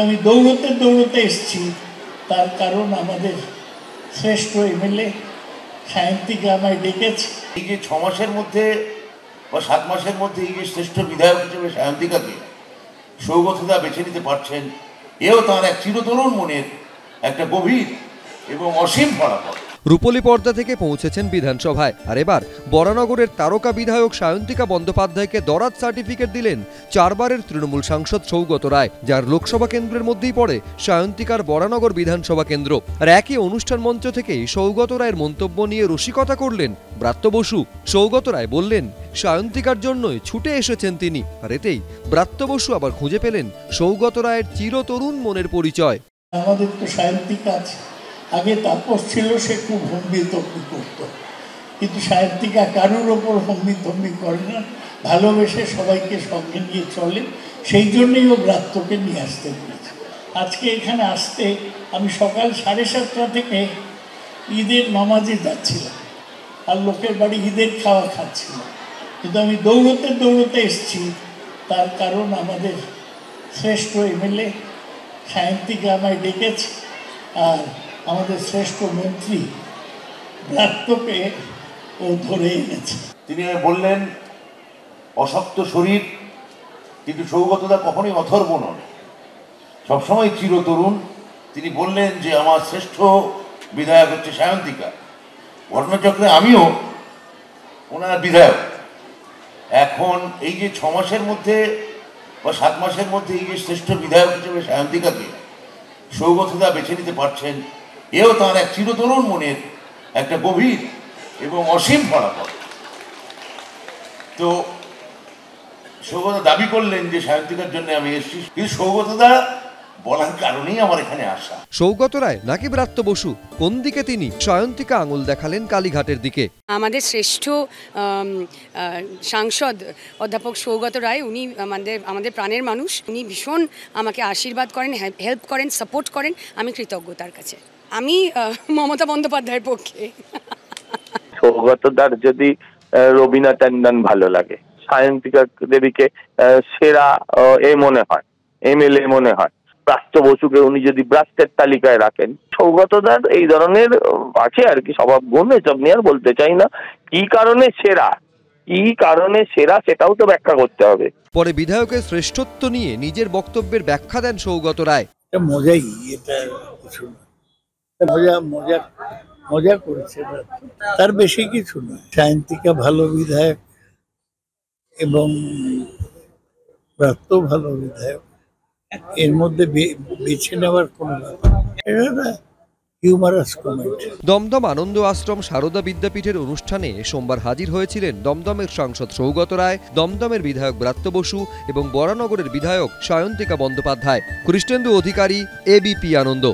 আমি দৌড়তে দৌড়তে এসেছি, তার কারণ আমাদের শ্রেষ্ঠ এমএলএ সায়ন্তিকা আমায় ডেকেছে। এই যে 6 মাসের মধ্যে বা 7 মাসের মধ্যে এই যে শ্রেষ্ঠ বিধায়ক হিসেবে সায়ন্তিকাকে সৌগতদা বেছে নিতে পারছেন, এও তার এক চিরতরুণ মনের একটা গভীর এবং অসীম ফলাফল। রূপলী পর্দা থেকে পৌঁছেছেন বিধানসভায়, আর এবার বরানগরের তারকা বিধায়ক সায়ন্তিকা বন্দ্যোপাধ্যায়কে দরাদ সার্টিফিকেট দিলেন 4 বারের তৃণমূল সাংসদ সৌগত রায়, যার লোকসভা কেন্দ্রের মধ্যেই পড়ে সায়ন্তিকার বরানগর বিধানসভা কেন্দ্র। আর একই অনুষ্ঠান মঞ্চ থেকেই সৌগত রায়ের মন্তব্য নিয়ে রসিকতা করলেন ব্রাত্য বসু। সৌগত রায় বললেন সায়ন্তিকার জন্যই ছুটে এসেছেন তিনি, আর এতেই ব্রাত্য বসু আবার খুঁজে পেলেন সৌগত রায়ের চিরতরুণ মনের পরিচয়। আমাদের তো সায়ন্তিকা আছে, আগে তাপস ছিল, সে খুব হম্বিতম্বি করতো, কিন্তু সায়ন্তিকা কারোর ওপর হম্বিতম্বি করে না, ভালোবেসে সবাইকে সঙ্গে নিয়ে চলে। সেই জন্যই ও ব্রাত্যকে নিয়ে আসতে পেরেছে। আজকে এখানে আসতে আমি সকাল 7:30 থেকে ঈদের নামাজে যাচ্ছিলাম, আর লোকের বাড়ি ঈদের খাওয়া খাচ্ছিলাম, কিন্তু আমি দৌড়তে দৌড়তে এসেছি। তার কারণ আমাদের শ্রেষ্ঠ এমএলএ সায়ন্তিকা আমায় ডেকেছে, আর আমাদের শ্রেষ্ঠ মন্ত্রী ব্রাত্যকে ও ধরে এনেছে। তিনি বললেন অশক্ত শরীর, কিন্তু সৌগতদা কখনোই অথর্ব নন, সবসময় চিরতরুণ। তিনি বললেন যে আমার শ্রেষ্ঠ বিধায়ক হচ্ছে সায়ন্তিকা, ঘটনাচক্রে আমিও ওনার বিধায়ক। এখন এই যে 6 মাসের মধ্যে বা 7 মাসের মধ্যে এই যে শ্রেষ্ঠ বিধায়ক হিসেবে সায়ন্তিকাকে সৌগতদা বেছে নিতে পারছেন, এও তার এক চিরতরুণ মনের একটা গভীর এবং অসীম ফলাফল। তো সৌগতদা দাবি করলেন যে সায়ন্তিকার জন্য আমি এসেছি, কিন্তু সৌগতদা বলার কারণেই আমার এখানে আসা। সৌগত রায় নাকি ব্রাত্য বসু, কোন দিকে তিনি? সায়ন্তিকা আঙুল দেখালেন কালীঘাটের দিকে। আমাদের শ্রেষ্ঠ সাংসদ অধ্যাপক সৌগত রায়, উনি আমাদের প্রাণের মানুষ। উনি ভীষণ আমাকে আশীর্বাদ করেন, হেল্প করেন, সাপোর্ট করেন। আমি কৃতজ্ঞ তার কাছে। আমি মমতা বন্দ্যোপাধ্যায়ের পক্ষে। সৌগতদার যদি রবীনা ট্যান্ডন ভালো লাগে, সায়ন্তিকা দেবীকে সেরা মনে হয়, এমএলএ মনে হয়, ব্রাত্য বসুকে উনি যদি ব্রাত্যের তালিকায় রাখেন, সৌগতদার এই ধরনের আছে আর কি স্বভাব গুণ, এসব নিয়ে আর বলতে চাই না। কি কারণে সেরা সেটাও তো ব্যাখ্যা করতে হবে। পরে বিধায়কের শ্রেষ্ঠত্ব নিয়ে নিজের বক্তব্যের ব্যাখ্যা দেন সৌগত রায়। মজাই, এটা কিছু মজা করেছে, তার বেশি কিছু নয়। সায়ন্তিকা ভালো বিধায়ক এবং ব্রাত্য ভালো বিধায়ক, এর মধ্যে বেছে নেওয়ার কোনো ব্যাপার এটা হিউমারাস কমেন্ট। দমদম আনন্দ আশ্রম সারদা বিদ্যাপীঠের অনুষ্ঠানে সোমবার হাজির হয়েছিলেন দমদমের সাংসদ সৌগত রায়, দমদমের বিধায়ক ব্রাত্য বসু এবং বরানগরের বিধায়ক সায়ন্তিকা বন্দ্যোপাধ্যায়। কৃষ্ণেন্দু অধিকারী, এবিপি আনন্দ।